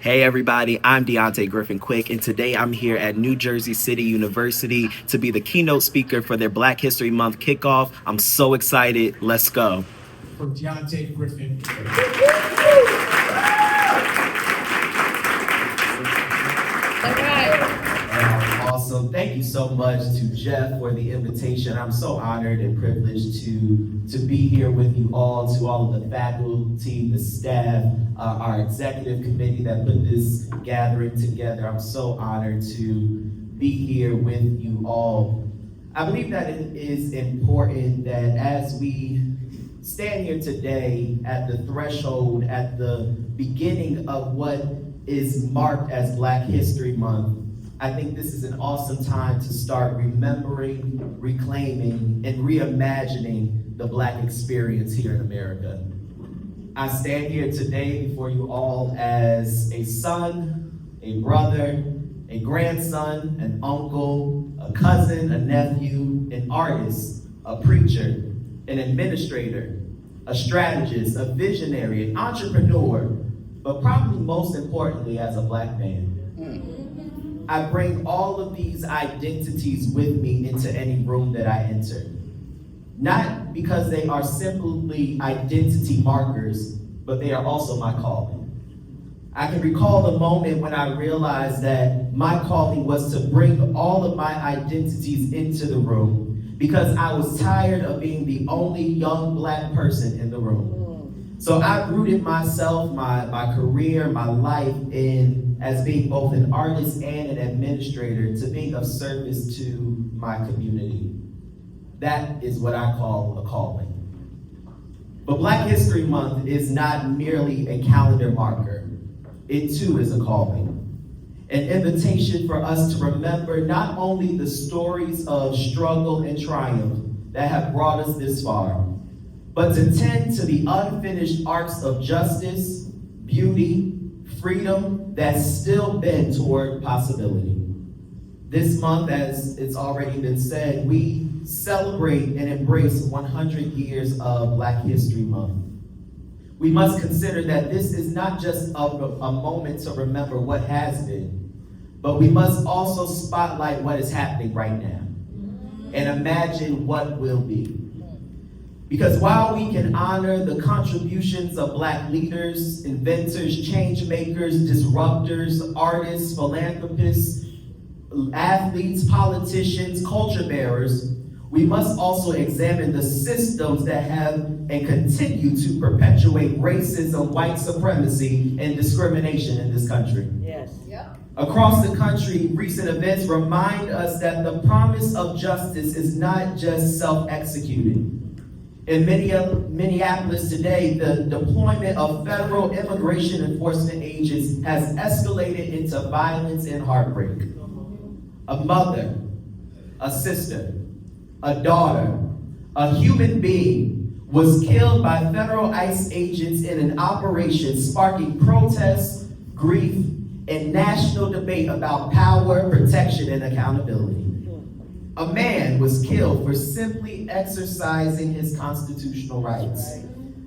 Hey everybody, I'm Deonté Griffin-Quick, and today I'm here at New Jersey City University to be the keynote speaker for their Black History Month kickoff. I'm so excited. Let's go. For Deonté Griffin. Awesome. Thank you so much to Jeff for the invitation. I'm so honored and privileged to be here with you all, to all of the faculty, the staff, our executive committee that put this gathering together. I'm so honored to be here with you all. I believe that it is important that as we stand here today at the threshold, at the beginning of what is marked as Black History Month, I think this is an awesome time to start remembering, reclaiming, and reimagining the Black experience here in America. I stand here today before you all as a son, a brother, a grandson, an uncle, a cousin, a nephew, an artist, a preacher, an administrator, a strategist, a visionary, an entrepreneur, but probably most importantly as a Black man. I bring all of these identities with me into any room that I enter. Not because they are simply identity markers, but they are also my calling. I can recall the moment when I realized that my calling was to bring all of my identities into the room because I was tired of being the only young Black person in the room. So I rooted myself, my career, my life in as being both an artist and an administrator, to being of service to my community. That is what I call a calling. But Black History Month is not merely a calendar marker. It too is a calling. An invitation for us to remember not only the stories of struggle and triumph that have brought us this far, but to tend to the unfinished arcs of justice, beauty, freedom that still bend toward possibility. This month, as it's already been said, we celebrate and embrace 100 years of Black History Month. We must consider that this is not just a moment to remember what has been, but we must also spotlight what is happening right now and imagine what will be. Because while we can honor the contributions of Black leaders, inventors, change makers, disruptors, artists, philanthropists, athletes, politicians, culture bearers, we must also examine the systems that have and continue to perpetuate racism, white supremacy, and discrimination in this country. Yes. Yep. Across the country, recent events remind us that the promise of justice is not just self-executed. In Minneapolis today, the deployment of federal immigration enforcement agents has escalated into violence and heartbreak. A mother, a sister, a daughter, a human being was killed by federal ICE agents in an operation sparking protests, grief, and national debate about power, protection, and accountability. A man was killed for simply exercising his constitutional rights.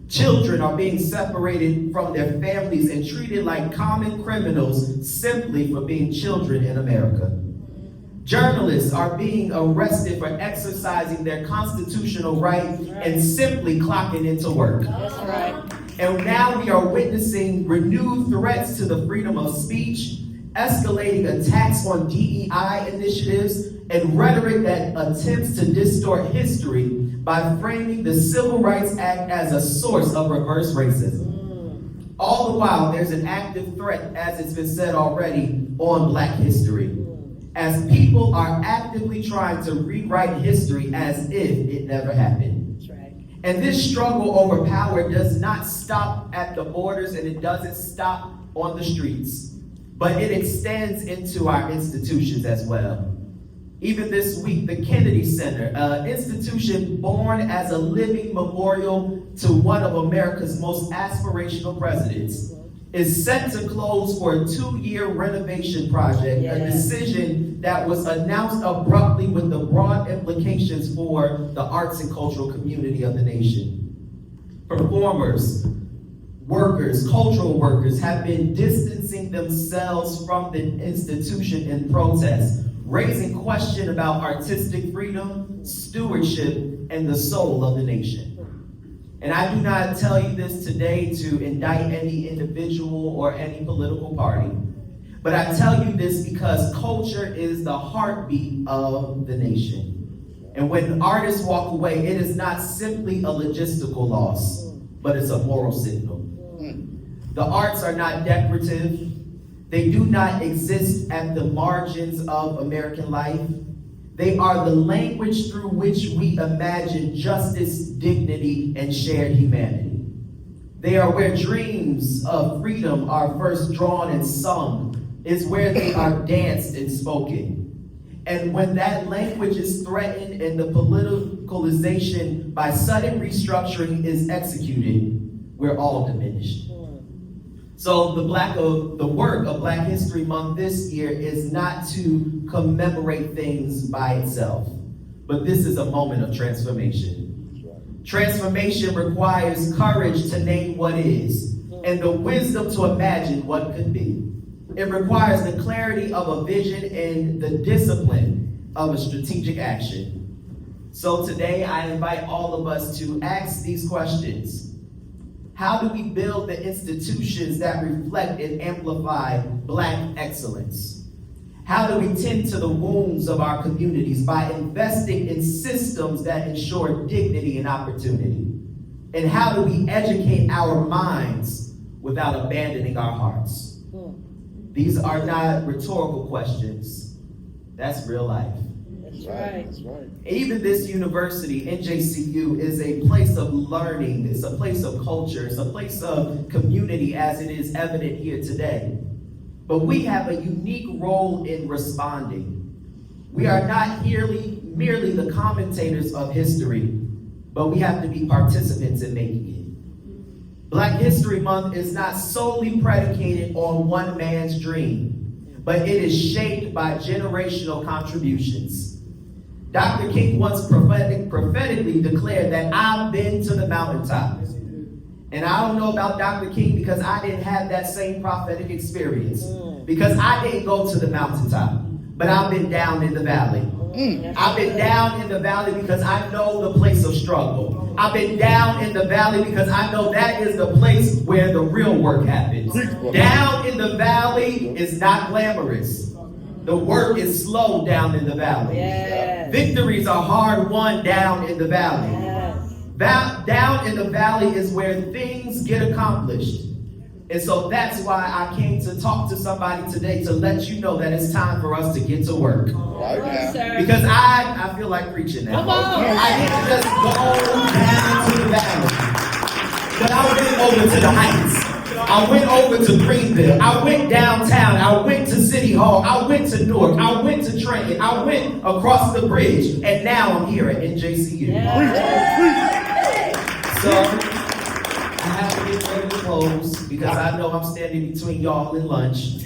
Children are being separated from their families and treated like common criminals simply for being children in America. Journalists are being arrested for exercising their constitutional right and simply clocking into work. That's right. And now we are witnessing renewed threats to the freedom of speech, escalating attacks on DEI initiatives, and rhetoric that attempts to distort history by framing the Civil Rights Act as a source of reverse racism. All the while, there's an active threat, as it's been said already, on Black history, as people are actively trying to rewrite history as if it never happened. That's right. And this struggle over power does not stop at the borders, and it doesn't stop on the streets, but it extends into our institutions as well. Even this week, the Kennedy Center, an institution born as a living memorial to one of America's most aspirational presidents, is set to close for a 2-year renovation project, a decision that was announced abruptly with the broad implications for the arts and cultural community of the nation. Performers, workers, cultural workers, have been distancing themselves from the institution in protest, raising question about artistic freedom, stewardship, and the soul of the nation. And I do not tell you this today to indict any individual or any political party, but I tell you this because culture is the heartbeat of the nation. And when artists walk away, it is not simply a logistical loss, but it's a moral signal. The arts are not decorative. They do not exist at the margins of American life. They are the language through which we imagine justice, dignity, and shared humanity. They are where dreams of freedom are first drawn and sung. It's where they are danced and spoken. And when that language is threatened and the politicalization by sudden restructuring is executed, we're all diminished. So the work of Black History Month this year is not to commemorate things by itself, but this is a moment of transformation. Transformation requires courage to name what is, and the wisdom to imagine what could be. It requires the clarity of a vision and the discipline of a strategic action. So today I invite all of us to ask these questions. How do we build the institutions that reflect and amplify Black excellence? How do we tend to the wounds of our communities by investing in systems that ensure dignity and opportunity? And how do we educate our minds without abandoning our hearts? These are not rhetorical questions. That's real life. That's right. That's right. Even this university, NJCU, is a place of learning. It's a place of culture. It's a place of community, as it is evident here today. But we have a unique role in responding. We are not merely the commentators of history, but we have to be participants in making it. Black History Month is not solely predicated on one man's dream, but it is shaped by generational contributions. Dr. King once prophetically declared that I've been to the mountaintop. And I don't know about Dr. King because I didn't have that same prophetic experience. Because I didn't go to the mountaintop, but I've been down in the valley. I've been down in the valley because I know the place of struggle. I've been down in the valley because I know that is the place where the real work happens. Down in the valley is not glamorous. The work is slow down in the valley. Yes. Victories are hard won down in the valley. Yes. Down in the valley is where things get accomplished. And so that's why I came to talk to somebody today to let you know that it's time for us to get to work. Right now. Because I feel like preaching now. Come on. I didn't just go down to the valley, but I went over to the heights. I went over to Greenville. I went downtown. I went to City Hall. I went to Newark. I went to Trenton. I went across the bridge. And now I'm here at NJCU. So I have to get ready to close because I know I'm standing between y'all and lunch.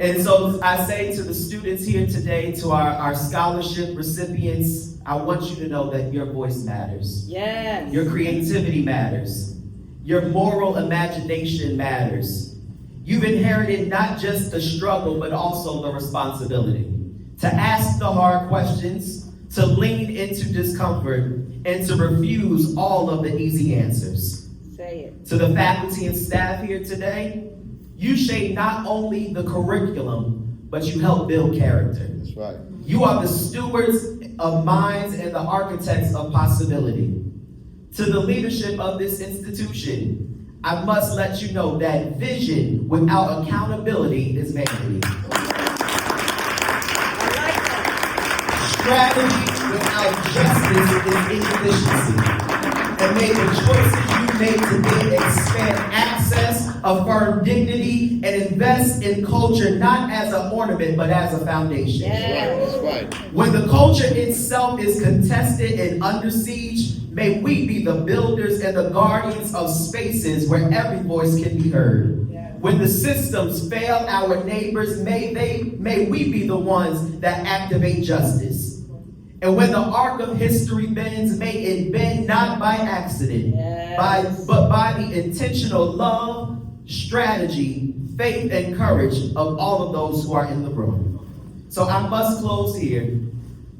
And so I say to the students here today, to our scholarship recipients, I want you to know that your voice matters. Yes. Your creativity matters. Your moral imagination matters. You've inherited not just the struggle, but also the responsibility to ask the hard questions, to lean into discomfort, and to refuse all of the easy answers. Say it. To the faculty and staff here today, you shape not only the curriculum, but you help build character. That's right. You are the stewards of minds and the architects of possibility. To the leadership of this institution, I must let you know that vision without accountability is vanity. Strategy without justice is inefficiency. And may the choices you make today expand access, affirm dignity, and invest in culture not as an ornament, but as a foundation. Yes. That's right. When the culture itself is contested and under siege, may we be the builders and the guardians of spaces where every voice can be heard. When the systems fail our neighbors, may we be the ones that activate justice. And when the arc of history bends, may it bend not by accident, Yes. but by the intentional love, strategy, faith, and courage of all of those who are in the room. So I must close here,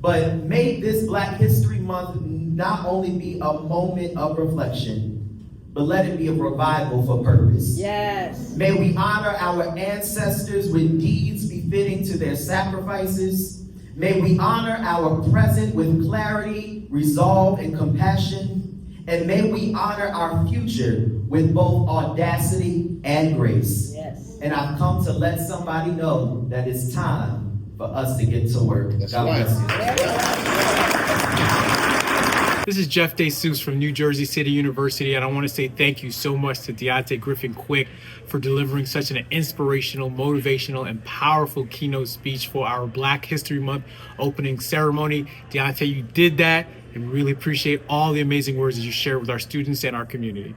but make this Black History Month not only be a moment of reflection, but let it be a revival for purpose. Yes. May we honor our ancestors with deeds befitting to their sacrifices. May we honor our present with clarity, resolve, and compassion. And may we honor our future with both audacity and grace. Yes. And I've come to let somebody know that it's time for us to get to work. That's God right. bless you. This is Jeff DeSuze from New Jersey City University, and I want to say thank you so much to Deonté Griffin-Quick for delivering such an inspirational, motivational, and powerful keynote speech for our Black History Month opening ceremony. Deonté, you did that, and we really appreciate all the amazing words that you shared with our students and our community.